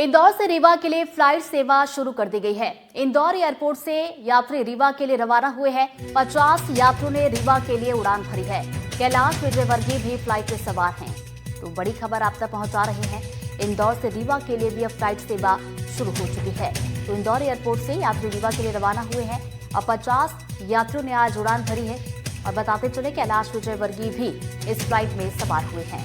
इंदौर से रीवा के लिए फ्लाइट सेवा शुरू कर दी गई है। इंदौर एयरपोर्ट से यात्री रीवा के लिए रवाना हुए हैं। 50 यात्रियों ने रीवा के लिए उड़ान भरी है। कैलाश विजयवर्गीय भी फ्लाइट में सवार हैं। तो बड़ी खबर आप तक पहुंचा रहे हैं। इंदौर से रीवा के लिए भी अब फ्लाइट सेवा शुरू हो चुकी है। तो इंदौर एयरपोर्ट से यात्री रीवा के लिए रवाना हुए हैं। अब 50 यात्रियों ने आज उड़ान भरी है। और बताते चले कैलाश विजयवर्गीय भी इस फ्लाइट में सवार हुए हैं।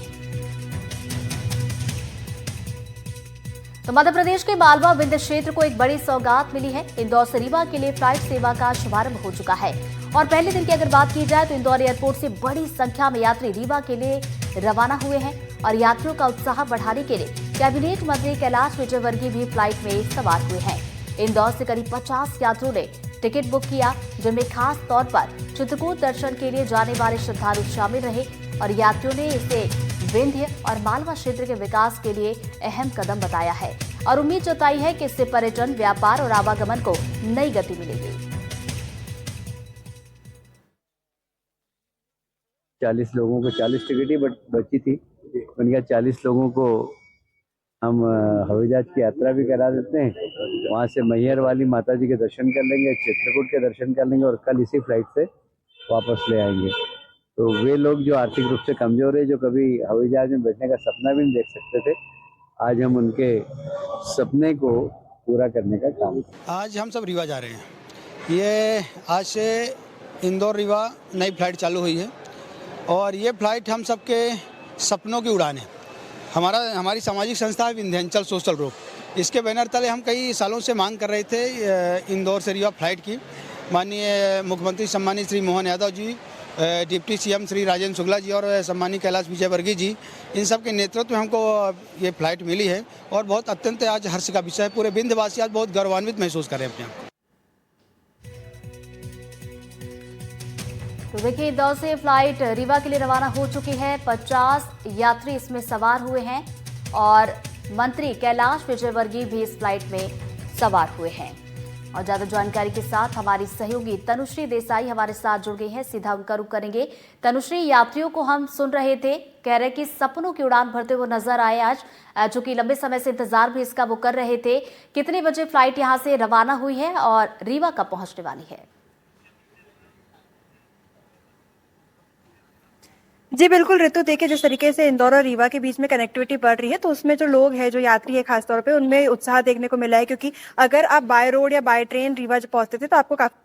तो मध्य प्रदेश के मालवा विंध्य क्षेत्र को एक बड़ी सौगात मिली है। इंदौर से रीवा के लिए फ्लाइट सेवा का शुभारंभ हो चुका है। और पहले दिन की अगर बात की जाए तो इंदौर एयरपोर्ट से बड़ी संख्या में यात्री रीवा के लिए रवाना हुए हैं। और यात्रियों का उत्साह बढ़ाने के लिए कैबिनेट मंत्री कैलाश विजयवर्गीय भी फ्लाइट में सवार हुए हैं। इंदौर से करीब 50 यात्रियों ने टिकट बुक किया, जिनमें खास तौर पर चित्रकूट दर्शन के लिए जाने वाले श्रद्धालु शामिल रहे। और यात्रियों ने इसे विंध्य और मालवा क्षेत्र के विकास के लिए अहम कदम बताया है और उम्मीद जताई है कि इससे पर्यटन, व्यापार और आवागमन को नई गति मिलेगी। 40 लोगों को 40 टिकट ही बची थी। उनका 40 लोगों को हम हवाई जहाज की यात्रा भी करा देते हैं। वहाँ से मैहर वाली माता जी के दर्शन कर लेंगे, चित्रकूट के दर्शन कर लेंगे और कल इसी फ्लाइट से वापस ले आएंगे। तो वे लोग जो आर्थिक रूप से कमजोर है, जो कभी हवाई जहाज में बैठने का सपना भी नहीं देख सकते थे, आज हम उनके सपने को पूरा करने का काम। आज हम सब रीवा जा रहे हैं। ये आज से इंदौर रीवा नई फ्लाइट चालू हुई है और ये फ्लाइट हम सबके सपनों की उड़ान है। हमारी सामाजिक संस्था है विंध्याचल सोशल ग्रुप। इसके बैनर तले हम कई सालों से मांग कर रहे थे इंदौर से रीवा फ्लाइट की। माननीय मुख्यमंत्री सम्मानित श्री मोहन यादव जी, डिप्टी सीएम श्री राजेंद्र शुक्ला जी और सम्मानीय कैलाश विजयवर्गीय जी, इन सब के नेतृत्व में हमको ये फ्लाइट मिली है और बहुत अत्यंत आज हर्ष का विषय है। पूरे विंध्यवासी आज बहुत गौरवान्वित महसूस करें अपने आप। तो देखिए, इंदौर से फ्लाइट रीवा के लिए रवाना हो चुकी है। 50 यात्री इसमें सवार हुए हैं और मंत्री कैलाश विजयवर्गीय भी इस फ्लाइट में सवार हुए हैं। और ज्यादा जानकारी के साथ हमारी सहयोगी तनुश्री देसाई हमारे साथ जुड़ गई है। सीधा उनका रुख करेंगे। तनुश्री, यात्रियों को हम सुन रहे थे, कह रहे कि सपनों की उड़ान भरते हुए नजर आए आज, चूंकि लंबे समय से इंतजार भी इसका वो कर रहे थे। कितने बजे फ्लाइट यहां से रवाना हुई है और रीवा कब पहुंचने वाली है? जी बिल्कुल ऋतु, देखिए जिस तरीके से इंदौर और रीवा के बीच में कनेक्टिविटी बढ़ रही है तो उसमें जो लोग हैं, जो यात्री है खास तौर पे, उनमें उत्साह देखने को मिला है। क्योंकि अगर आप बाय रोड या बाय ट्रेन रीवा पहुंचते थे तो आपको काफी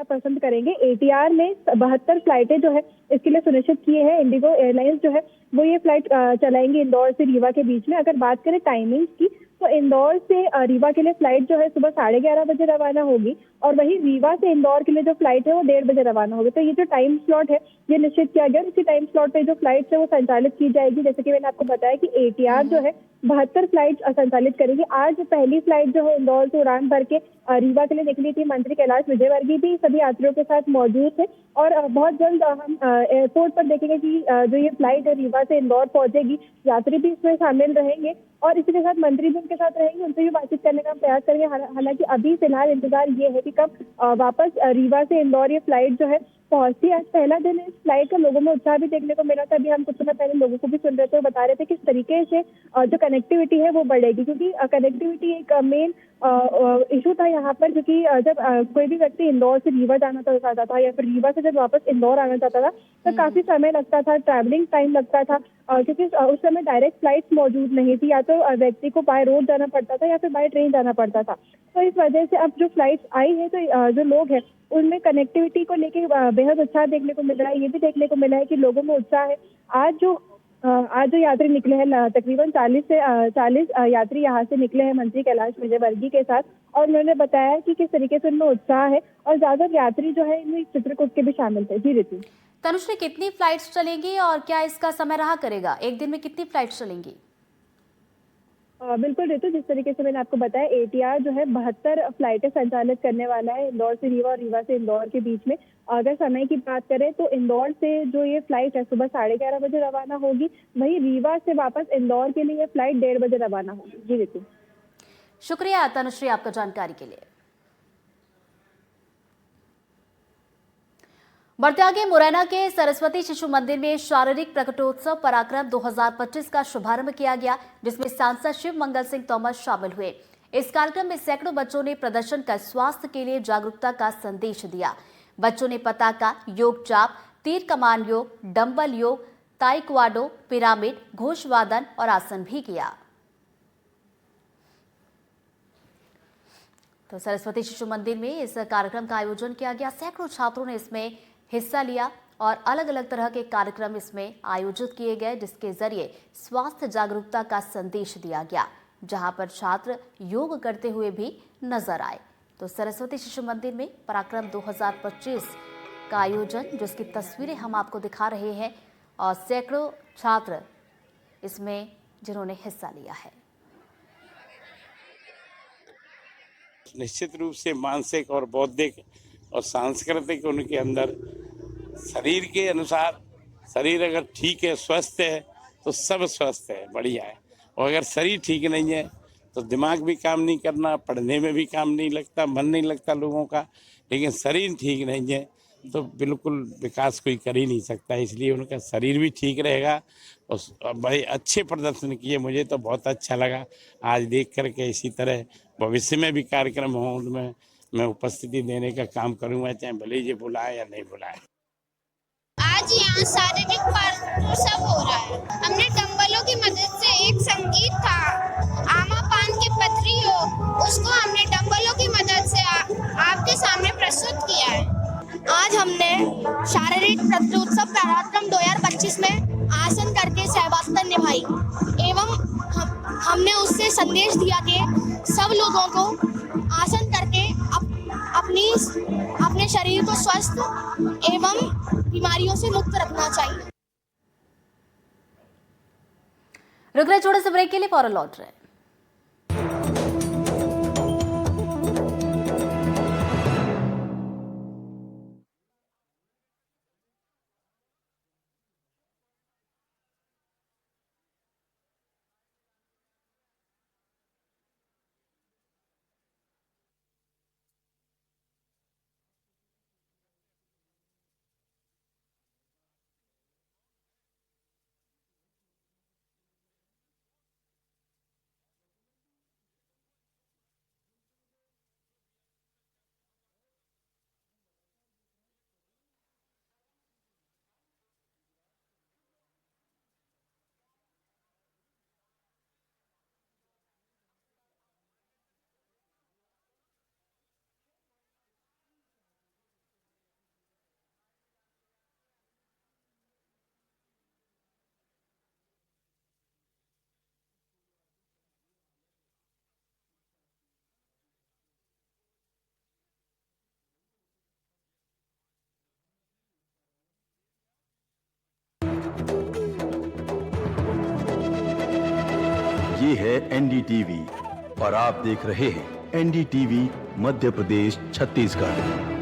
पसंद करेंगे। एटीआर ने 72 फ्लाइटें जो है इसके लिए सुनिश्चित किए हैं। इंडिगो एयरलाइंस जो है वो ये फ्लाइट चलाएंगे इंदौर से रीवा के बीच में। अगर बात करें टाइमिंग्स की तो इंदौर से रीवा के लिए फ्लाइट जो है सुबह 11:30 बजे रवाना होगी और वहीं रीवा से इंदौर के लिए जो फ्लाइट है वो 1:30 बजे रवाना होगी। तो ये जो टाइम स्लॉट है ये निश्चित किया गया। इसी टाइम स्लॉट पे जो फ्लाइट है वो संचालित की जाएगी। जैसे कि मैंने आपको बताया कि एटीआर जो है 72 फ्लाइट संचालित करेगी। आज पहली फ्लाइट जो है इंदौर से उड़ान भर के रीवा के लिए निकली थी। मंत्री कैलाश विजयवर्गीय भी सभी यात्रियों के साथ मौजूद थे और बहुत जल्द हम एयरपोर्ट पर देखेंगे कि जो ये फ्लाइट है रीवा से इंदौर पहुंचेगी। यात्री भी इसमें शामिल रहेंगे और इसी के साथ मंत्री भी उनके साथ रहेंगे, उनसे भी बातचीत करने का हम प्रयास करेंगे। हालांकि अभी फिलहाल इंतजार ये है कि कब वापस रीवा से इंदौर ये फ्लाइट जो है पहुंचती। आज पहला दिन इस फ्लाइट का लोगों में उत्साह भी देखने को मिला था। अभी हम कुछ समय पहले लोगों को भी सुन रहे थे, बता रहे थे किस तरीके से जो कनेक्टिविटी है वो बढ़ेगी। क्योंकि कनेक्टिविटी एक मेन इशू था यहाँ पर। क्योंकि जब कोई भी व्यक्ति इंदौर से रीवा जाना चाहता था या फिर रीवा से जब वापस इंदौर आना चाहता था तो काफी समय लगता था, ट्रैवलिंग टाइम लगता था। क्योंकि उस समय डायरेक्ट फ्लाइट मौजूद नहीं थी, या तो व्यक्ति को बाय रोड जाना पड़ता था या फिर बाय ट्रेन जाना पड़ता था। तो इस वजह से अब जो फ्लाइट आई है तो जो लोग हैं उनमें कनेक्टिविटी को लेके बेहद उत्साह देखने को मिल रहा है। ये भी देखने को मिला है कि लोगों में उत्साह है। आज जो यात्री निकले हैं तकरीबन 40 यात्री यहाँ से निकले हैं मंत्री कैलाश विजयवर्गीय के साथ और उन्होंने बताया कि किस तरीके से उनमें उत्साह है और ज्यादा यात्री जो है इनमें चित्रकूट के भी शामिल थे। जी ऋतु। तनुश्री, कितनी फ्लाइट्स चलेंगी और क्या इसका समय रहा करेगा? एक दिन में कितनी फ्लाइट्स चलेंगी? बिल्कुल ऋतु, जिस तरीके से मैंने आपको बताया एटीआर जो है 72 फ्लाइटें संचालित करने वाला है इंदौर से रीवा और रीवा से इंदौर के बीच में। अगर समय की बात करें तो इंदौर से जो ये फ्लाइट है सुबह 11:30 बजे रवाना होगी। वहीं रीवा से वापस इंदौर के लिए ये फ्लाइट 1:30 बजे रवाना होगी। जी ऋतु। शुक्रिया तनुश्री आपका जानकारी के लिए। बढ़ते आगे, मुरैना के सरस्वती शिशु मंदिर में शारीरिक प्रकटोत्सव पराक्रम 2025 का शुभारंभ किया गया, जिसमें सांसद शिव मंगल सिंह तोमर शामिल हुए। इस कार्यक्रम में सैकड़ों बच्चों ने प्रदर्शन कर स्वास्थ्य के लिए जागरूकता का संदेश दिया। बच्चों ने पताका, योग चाप, तीर कमान योग, डंबल योग, ताइक्वाडो, पिरामिड, घोषवादन और आसन भी किया। तो सरस्वती शिशु मंदिर में इस कार्यक्रम का आयोजन किया गया। सैकड़ों छात्रों ने इसमें हिस्सा लिया और अलग अलग तरह के कार्यक्रम इसमें आयोजित किए गए, जिसके जरिए स्वास्थ्य जागरूकता का संदेश दिया गया, जहां पर छात्र योग करते हुए भी नजर आए। तो सरस्वती शिशु मंदिर में पराक्रम 2025 का आयोजन, जिसकी तस्वीरें हम आपको दिखा रहे हैं, और सैकड़ों छात्र इसमें जिन्होंने हिस्सा लिया है। निश्चित रूप से मानसिक और बौद्धिक और सांस्कृतिक उनके अंदर शरीर के अनुसार, शरीर अगर ठीक है, स्वस्थ है, तो सब स्वस्थ है, बढ़िया है। और अगर शरीर ठीक नहीं है तो दिमाग भी काम नहीं करना, पढ़ने में भी काम नहीं लगता, मन नहीं लगता लोगों का। लेकिन शरीर ठीक नहीं है तो बिल्कुल विकास कोई कर ही नहीं सकता। इसलिए उनका शरीर भी ठीक रहेगा। और बड़े अच्छे प्रदर्शन किए, मुझे तो बहुत अच्छा लगा आज देख करके। इसी तरह भविष्य में भी कार्यक्रम हो, उनमें मैं उपस्थिति देने का काम करूंगा, चाहे भले ही बुलाए या नहीं बुलाए। आज यहाँ शारीरिक प्रकटोत्सव हो रहा है। हमने डंबलों की मदद से, एक संगीत था आमा पान की पथरी हो, उसको हमने डंबलों की मदद से आपके सामने प्रस्तुत किया है। आज हमने शारीरिक प्रकटोत्सव पराक्रम 2025 में आसन करके सहभागिता निभाई एवं हमने उससे संदेश दिया कि सब लोगों को आसन करके अपने शरीर को स्वस्थ एवं बीमारियों से मुक्त रखना चाहिए। रुक रहे छोटे से ब्रेक के लिए, फौरन लौट रहे। ये है NDTV और आप देख रहे हैं NDTV मध्य प्रदेश छत्तीसगढ़।